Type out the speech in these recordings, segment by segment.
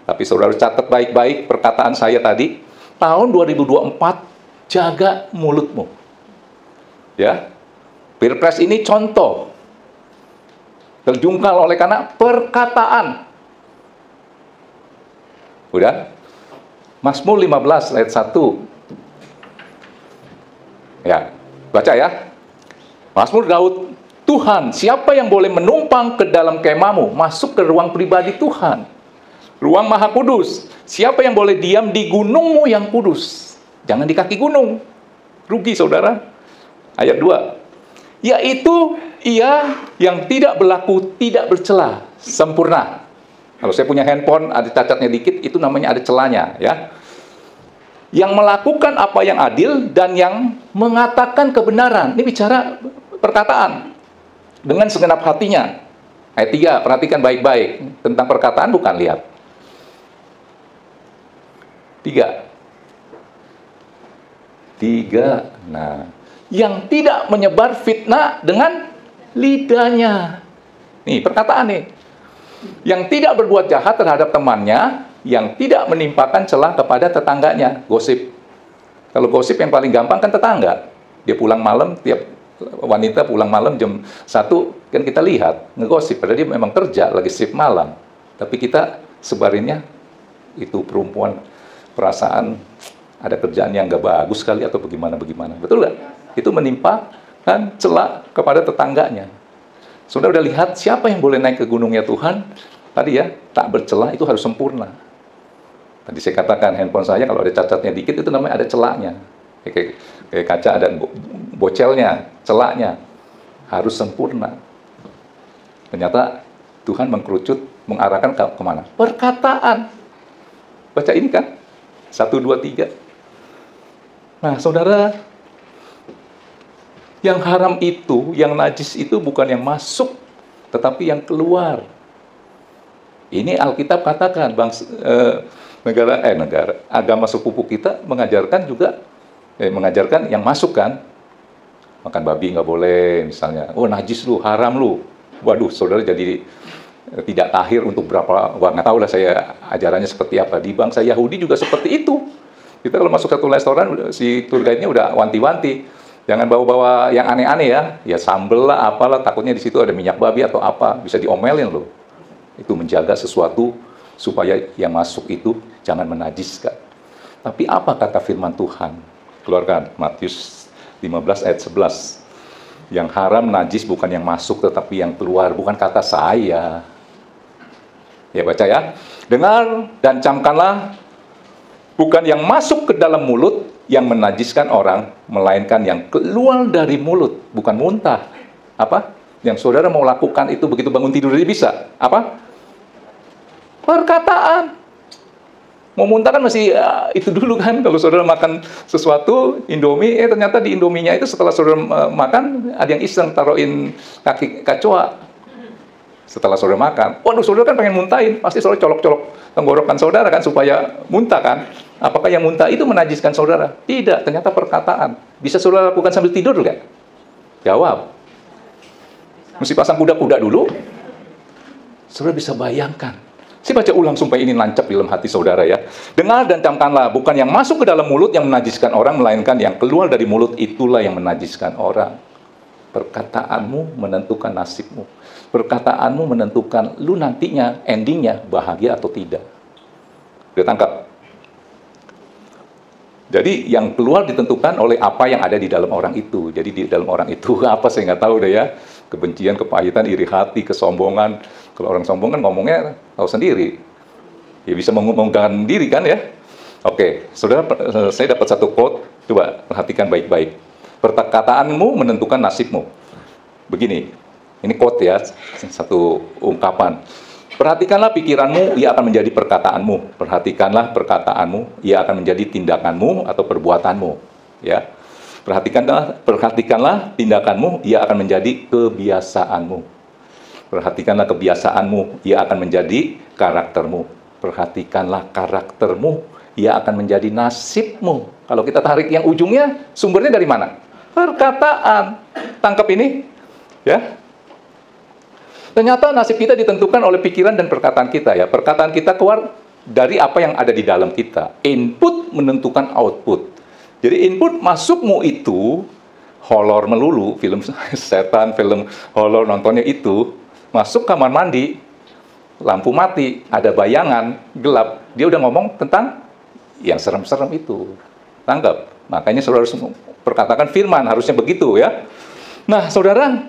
Tapi saudara catat baik-baik perkataan saya tadi, tahun 2024, jaga mulutmu. Ya, Pilpres ini contoh, terjungkal oleh karena perkataan. Udah? Mazmur 15 ayat 1. Ya, baca ya. Mazmur Daud, Tuhan, siapa yang boleh menumpang ke dalam kemahmu, masuk ke ruang pribadi Tuhan, ruang Maha Kudus? Siapa yang boleh diam di gunungmu yang kudus? Jangan di kaki gunung. Rugi saudara. Ayat 2. Yaitu ia yang tidak berlaku, tidak bercela, sempurna. Kalau saya punya handphone, ada cacatnya dikit, itu namanya ada celanya, ya. Yang melakukan apa yang adil dan yang mengatakan kebenaran. Ini bicara perkataan dengan segenap hatinya. Ayat 3, perhatikan baik-baik. Tentang perkataan bukan lihat. 3. Nah, yang tidak menyebar fitnah dengan lidahnya. Nih, perkataan nih. Yang tidak berbuat jahat terhadap temannya, yang tidak menimpakan celah kepada tetangganya. Gosip. Kalau gosip yang paling gampang kan tetangga. Dia pulang malam, tiap wanita pulang malam jam 1, kan kita lihat, ngegosip. Padahal dia memang kerja, lagi shift malam. Tapi kita sebarinnya, itu perempuan, perasaan, ada kerjaan yang nggak bagus sekali, atau bagaimana-bagaimana. Betul nggak? Itu menimpakan celah kepada tetangganya. Saudara udah lihat siapa yang boleh naik ke gunungnya Tuhan? Tadi ya, tak bercelah, itu harus sempurna. Tadi saya katakan, handphone saya kalau ada cacatnya dikit, itu namanya ada celahnya. Kayak kaca ada bocelnya, celahnya. Harus sempurna. Ternyata Tuhan mengkerucut, mengarahkan kemana? Perkataan. Baca ini kan? 1, 2, 3. Nah, saudara, yang haram itu, yang najis itu bukan yang masuk, tetapi yang keluar. Ini Alkitab katakan, agama sepupu kita mengajarkan juga, mengajarkan yang masuk kan, makan babi nggak boleh misalnya, oh najis lu, haram lu, waduh saudara jadi tidak tahir untuk berapa, nggak tahu lah saya ajarannya seperti apa. Di bangsa Yahudi juga seperti itu. Kita kalau masuk satu restoran, si tour guide-nya udah wanti-wanti, jangan bawa-bawa yang aneh-aneh ya sambel lah, apalah, takutnya di situ ada minyak babi atau apa, bisa diomelin loh. Itu menjaga sesuatu supaya yang masuk itu jangan menajiskan. Tapi apa kata firman Tuhan? Keluarkan Matius 15 ayat 11. Yang haram najis bukan yang masuk tetapi yang keluar, bukan kata saya. Ya baca ya. Dengar dan camkanlah, bukan yang masuk ke dalam mulut yang menajiskan orang, melainkan yang keluar dari mulut, bukan muntah. Apa? Yang saudara mau lakukan itu begitu bangun tidur dia bisa. Apa? Perkataan. Mau muntah kan masih itu dulu kan. Kalau saudara makan sesuatu, Indomie, ternyata di Indominya itu setelah saudara makan, ada yang iseng taruhin kaki kacoa. Setelah saudara makan, waduh saudara kan pengen muntahin, pasti saudara colok-colok tenggorokan saudara kan supaya muntah kan. Apakah yang muntah itu menajiskan saudara? Tidak, ternyata perkataan. Bisa saudara lakukan sambil tidur nggak? Jawab. Mesti pasang kuda-kuda dulu. Saudara bisa bayangkan. Saya baca ulang supaya ini nancap di dalam hati saudara ya. Dengar dan camkanlah, bukan yang masuk ke dalam mulut yang menajiskan orang, melainkan yang keluar dari mulut itulah yang menajiskan orang. Perkataanmu menentukan nasibmu. Perkataanmu menentukan lu nantinya, endingnya bahagia atau tidak. Udah tangkap? Jadi yang keluar ditentukan oleh apa yang ada di dalam orang itu. Jadi di dalam orang itu apa saya nggak tahu deh ya. Kebencian, kepahitan, iri hati, kesombongan. Kalau orang sombong kan ngomongnya tahu sendiri. Ya bisa mengungkapkan diri kan ya. Oke, saudara, saya dapat satu quote. Coba perhatikan baik-baik. Perkataanmu menentukan nasibmu. Begini, ini quote ya, satu ungkapan. Perhatikanlah pikiranmu, ia akan menjadi perkataanmu. Perhatikanlah perkataanmu, ia akan menjadi tindakanmu atau perbuatanmu. Ya, perhatikanlah tindakanmu, ia akan menjadi kebiasaanmu. Perhatikanlah kebiasaanmu, ia akan menjadi karaktermu. Perhatikanlah karaktermu, ia akan menjadi nasibmu. Kalau kita tarik yang ujungnya, sumbernya dari mana? Perkataan. Tangkap ini, ya. Ternyata nasib kita ditentukan oleh pikiran dan perkataan kita ya. Perkataan kita keluar dari apa yang ada di dalam kita. Input menentukan output. Jadi input masukmu itu horor melulu, film setan, film horor nontonnya itu, masuk kamar mandi, lampu mati, ada bayangan, gelap, dia udah ngomong tentang yang serem-serem itu. Tanggap. Makanya saudara harus perkatakan firman, harusnya begitu ya. Nah, saudara,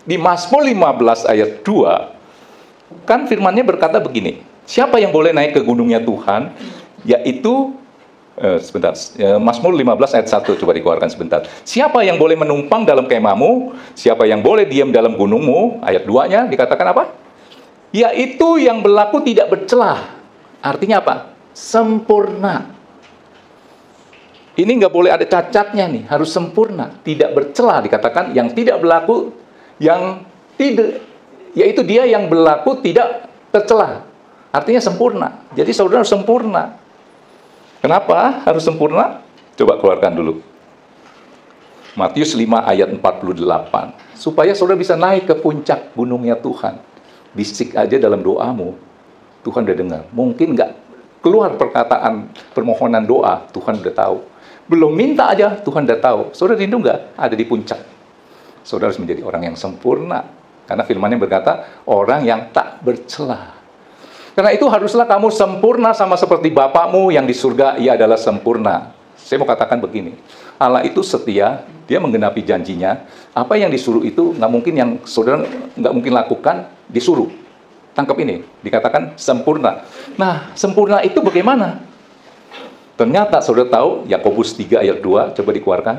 di Mazmur 15 ayat 2, kan firmannya berkata begini, siapa yang boleh naik ke gunungnya Tuhan, yaitu, Mazmur 15 ayat 1, coba dikeluarkan sebentar. Siapa yang boleh menumpang dalam kemahmu, siapa yang boleh diam dalam gunungmu, ayat 2-nya dikatakan apa? Yaitu yang berlaku tidak bercelah. Artinya apa? Sempurna. Ini nggak boleh ada cacatnya nih, harus sempurna, tidak bercela dikatakan, yang tidak berlaku, yang tidak, yaitu dia yang berlaku tidak tercela. Artinya sempurna. Jadi saudara harus sempurna. Kenapa harus sempurna? Coba keluarkan dulu. Matius 5 ayat 48. Supaya saudara bisa naik ke puncak gunungnya Tuhan. Bisik aja dalam doamu, Tuhan udah dengar. Mungkin nggak keluar perkataan permohonan doa, Tuhan udah tahu. Belum minta aja, Tuhan udah tahu. Saudara rindu nggak ada di puncak? Saudara harus menjadi orang yang sempurna. Karena firman-Nya berkata, orang yang tak bercela. Karena itu haruslah kamu sempurna sama seperti Bapakmu yang di surga, ia adalah sempurna. Saya mau katakan begini, Allah itu setia, dia menggenapi janjinya. Apa yang disuruh itu nggak mungkin yang saudara nggak mungkin lakukan, disuruh. Tangkap ini, dikatakan sempurna. Nah, sempurna itu bagaimana? Ternyata saudara tahu, Yakobus 3 ayat 2, coba dikeluarkan.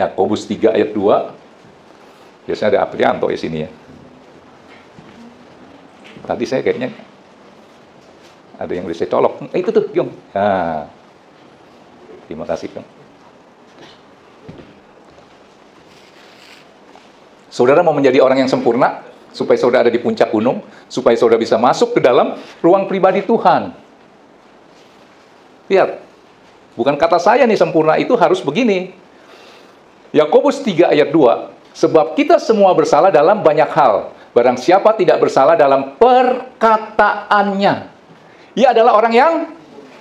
Yakobus 3 ayat 2. Biasanya ada Aprianto di sini ya. Tadi saya kayaknya ada yang bisa colok. Itu tuh, Yong. Nah, terima kasih, Yong. Saudara mau menjadi orang yang sempurna, supaya saudara ada di puncak gunung, supaya saudara bisa masuk ke dalam ruang pribadi Tuhan. Lihat, bukan kata saya nih sempurna itu harus begini. Yakobus 3 ayat 2, sebab kita semua bersalah dalam banyak hal. Barang siapa tidak bersalah dalam perkataannya, ia adalah orang yang,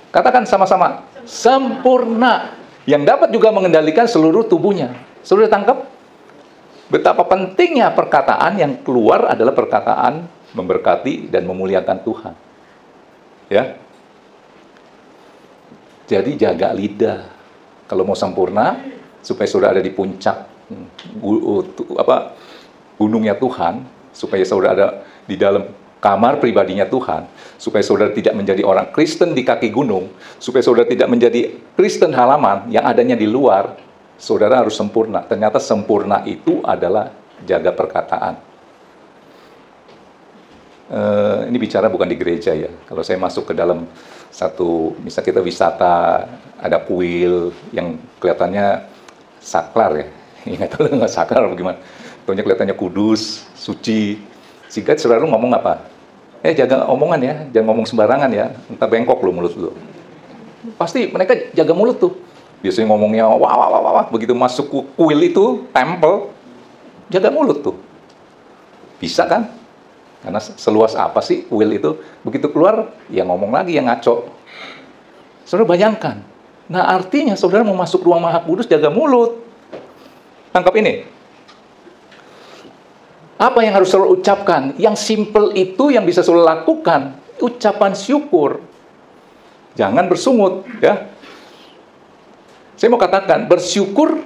katakan sama-sama, sempurna, yang dapat juga mengendalikan seluruh tubuhnya. Saudara tangkap? Betapa pentingnya perkataan yang keluar adalah perkataan memberkati dan memuliakan Tuhan. Ya. Jadi jaga lidah. Kalau mau sempurna, supaya saudara ada di puncak gunungnya Tuhan, supaya saudara ada di dalam kamar pribadinya Tuhan, supaya saudara tidak menjadi orang Kristen di kaki gunung, supaya saudara tidak menjadi Kristen halaman yang adanya di luar, saudara harus sempurna. Ternyata sempurna itu adalah jaga perkataan. Ini bicara bukan di gereja ya. Kalau saya masuk ke dalam satu, misal kita wisata, ada kuil yang kelihatannya saklar ya. Nggak tahu nggak saklar apa gimana. Tentunya kelihatannya kudus, suci. Si guide selalu ngomong apa? Jaga omongan ya, jangan ngomong sembarangan ya. Entah bengkok lu mulut lu. Pasti mereka jaga mulut tuh. Biasanya ngomongnya wah, wah, wah, wah. Begitu masuk kuil itu, temple, jaga mulut tuh. Bisa kan? Karena seluas apa sih kuil itu? Begitu keluar, ya ngomong lagi yang ngaco. Saudara bayangkan. Nah artinya saudara mau masuk ruang Maha Kudus, jaga mulut. Tangkap ini. Apa yang harus saudara ucapkan? Yang simple itu yang bisa saudara lakukan. Ucapan syukur. Jangan bersungut. Ya. Saya mau katakan, bersyukur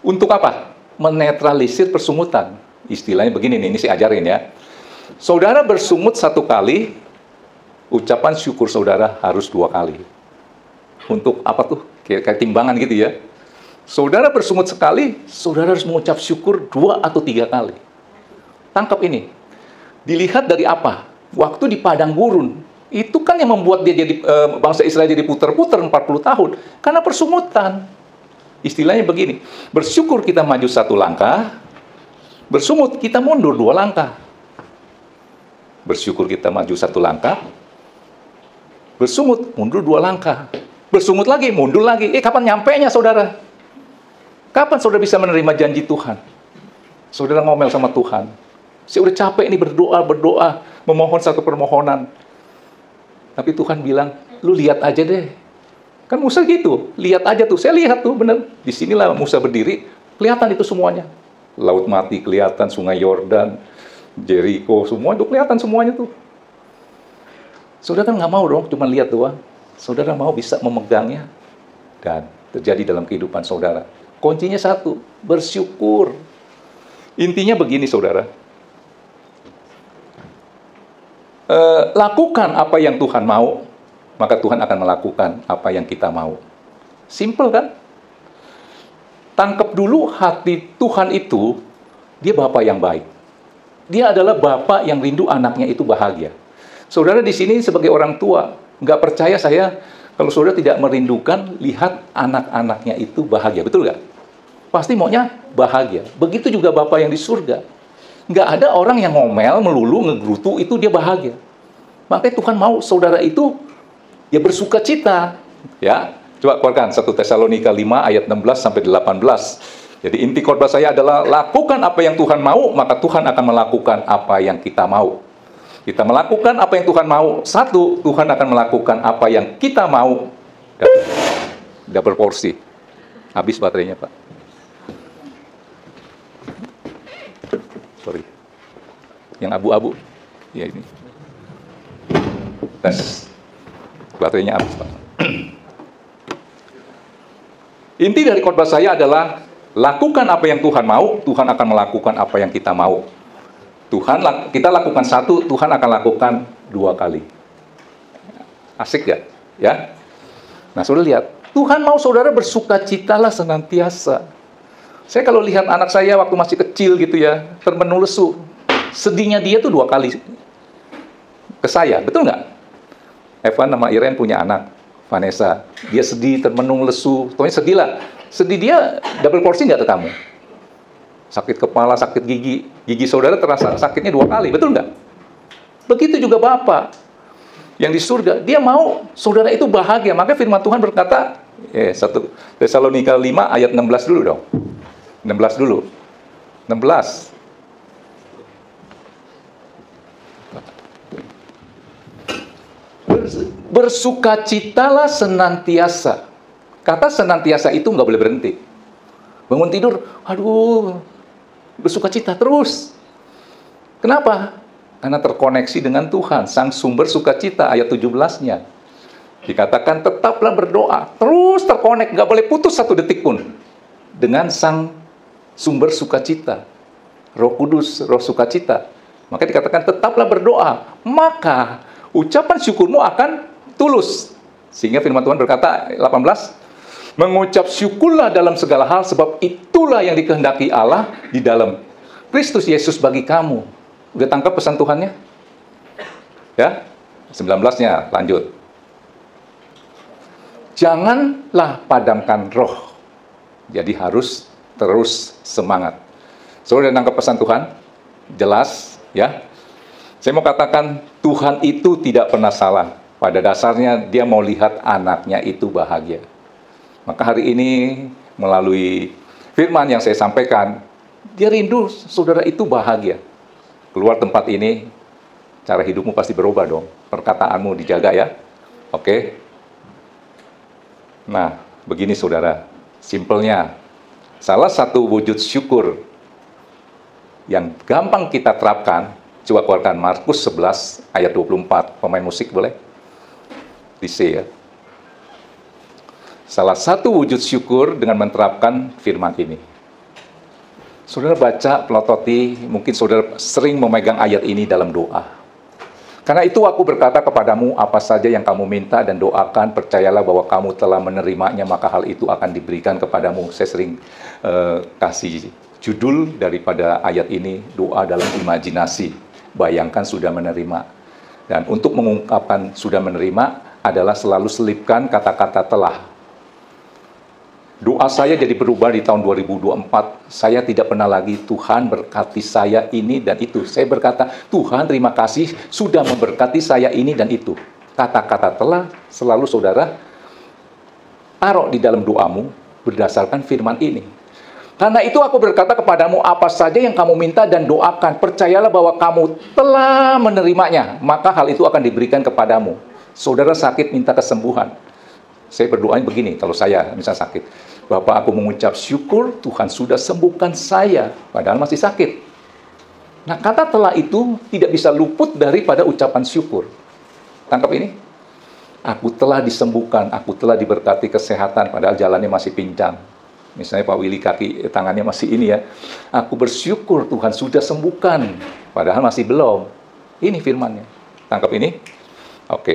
untuk apa? Menetralisir persungutan. Istilahnya begini nih, ini saya ajarin ya. Saudara bersungut 1 kali, ucapan syukur saudara harus 2 kali. Untuk apa tuh? Kayak timbangan gitu ya. Saudara bersungut sekali, saudara harus mengucap syukur 2 atau 3 kali. Tangkap ini. Dilihat dari apa? Waktu di padang gurun. Itu kan yang membuat dia jadi bangsa Israel jadi putar-putar 40 tahun. Karena persungutan. Istilahnya begini. Bersyukur kita maju 1 langkah. Bersungut kita mundur 2 langkah. Bersyukur kita maju 1 langkah. Bersungut mundur 2 langkah. Bersungut lagi, mundur lagi. Kapan nyampenya saudara? Kapan saudara bisa menerima janji Tuhan? Saudara ngomel sama Tuhan. Saya udah capek nih berdoa, memohon satu permohonan. Tapi Tuhan bilang, lu lihat aja deh. Kan Musa gitu, lihat aja tuh. Saya lihat tuh, bener. Disinilah Musa berdiri, kelihatan itu semuanya. Laut Mati kelihatan, Sungai Yordan, Jericho, semua itu kelihatan semuanya tuh. Saudara kan nggak mau dong, cuma lihat doang. Saudara mau bisa memegangnya dan terjadi dalam kehidupan saudara. Kuncinya satu, bersyukur. Intinya begini saudara, lakukan apa yang Tuhan mau, maka Tuhan akan melakukan apa yang kita mau. Simple kan? Tangkap dulu hati Tuhan itu, dia Bapa yang baik. Dia adalah Bapa yang rindu anaknya itu bahagia. Saudara di sini sebagai orang tua, nggak percaya saya kalau saudara tidak merindukan lihat anak-anaknya itu bahagia. Betul nggak? Pasti maunya bahagia. Begitu juga Bapa yang di surga. Nggak ada orang yang ngomel, melulu, ngegerutu, itu dia bahagia. Makanya Tuhan mau saudara itu ya bersuka cita. Ya, coba keluarkan 1 Tesalonika 5 ayat 16 sampai 18. Jadi inti khotbah saya adalah lakukan apa yang Tuhan mau, maka Tuhan akan melakukan apa yang kita mau. Kita melakukan apa yang Tuhan mau. Satu, Tuhan akan melakukan apa yang kita mau. Double porsi. Habis baterainya, Pak. Sorry. Yang abu-abu. Ya ini. Tes. Baterainya habis, Pak. Inti dari khotbah saya adalah lakukan apa yang Tuhan mau, Tuhan akan melakukan apa yang kita mau. Kita lakukan satu, Tuhan akan lakukan 2 kali. Asik gak? Ya? Nah, saudara lihat, Tuhan mau saudara bersukacitalah senantiasa. Saya kalau lihat anak saya waktu masih kecil gitu ya, termenung lesu, sedihnya dia tuh 2 kali ke saya, betul nggak? Evan sama Iren punya anak, Vanessa, dia sedih, termenung lesu, pokoknya sedih lah. Sedih dia double porsi nggak ke kamu? Sakit kepala, sakit gigi saudara terasa sakitnya 2 kali, betul nggak? Begitu juga Bapa yang di surga, dia mau saudara itu bahagia. Maka firman Tuhan berkata, 1 Tesalonika 5 ayat 16 dulu dong. 16 dulu. 16. Bersukacitalah senantiasa. Kata senantiasa itu nggak boleh berhenti. Bangun tidur, aduh, bersukacita terus. Kenapa? Karena terkoneksi dengan Tuhan, Sang Sumber Sukacita, ayat 17-nya. Dikatakan, tetaplah berdoa, terus terkonek, nggak boleh putus 1 detik pun. Dengan Sang Sumber Sukacita, Roh Kudus, Roh Sukacita. Maka dikatakan, tetaplah berdoa, maka ucapan syukurmu akan tulus. Sehingga firman Tuhan berkata, 18, mengucap syukurlah dalam segala hal, sebab itulah yang dikehendaki Allah di dalam Kristus Yesus bagi kamu. Udah tangkap pesan Tuhannya? Ya, 19-nya, lanjut. Janganlah padamkan roh. Jadi harus terus semangat. Saudara udah tangkap pesan Tuhan? Jelas, ya. Saya mau katakan, Tuhan itu tidak pernah salah. Pada dasarnya, dia mau lihat anaknya itu bahagia. Maka hari ini melalui firman yang saya sampaikan, dia rindu saudara itu bahagia. Keluar tempat ini, cara hidupmu pasti berubah dong. Perkataanmu dijaga ya. Oke? Nah, begini saudara. Simpelnya, salah satu wujud syukur yang gampang kita terapkan, coba keluarkan Markus 11 ayat 24. Pemain musik boleh? Di C ya. Salah satu wujud syukur dengan menerapkan firman ini. Saudara baca, pelototi, mungkin saudara sering memegang ayat ini dalam doa. Karena itu aku berkata kepadamu, apa saja yang kamu minta dan doakan, percayalah bahwa kamu telah menerimanya, maka hal itu akan diberikan kepadamu. Saya sering kasih judul daripada ayat ini, doa dalam imajinasi. Bayangkan sudah menerima. Dan untuk mengungkapkan sudah menerima adalah selalu selipkan kata-kata telah. Doa saya jadi berubah di tahun 2024. Saya tidak pernah lagi Tuhan berkati saya ini dan itu. Saya berkata, Tuhan terima kasih sudah memberkati saya ini dan itu. Kata-kata telah selalu saudara taruh di dalam doamu berdasarkan firman ini. Karena itu aku berkata kepadamu, apa saja yang kamu minta dan doakan, percayalah bahwa kamu telah menerimanya, maka hal itu akan diberikan kepadamu. Saudara sakit minta kesembuhan. Saya berdoa begini, kalau saya misalnya sakit. Bapak, aku mengucap syukur Tuhan sudah sembuhkan saya, padahal masih sakit. Nah, kata telah itu tidak bisa luput daripada ucapan syukur. Tangkap ini. Aku telah disembuhkan, aku telah diberkati kesehatan, padahal jalannya masih pincang. Misalnya Pak Willy tangannya masih ini ya. Aku bersyukur Tuhan sudah sembuhkan, padahal masih belum. Ini firmannya. Tangkap ini. Oke.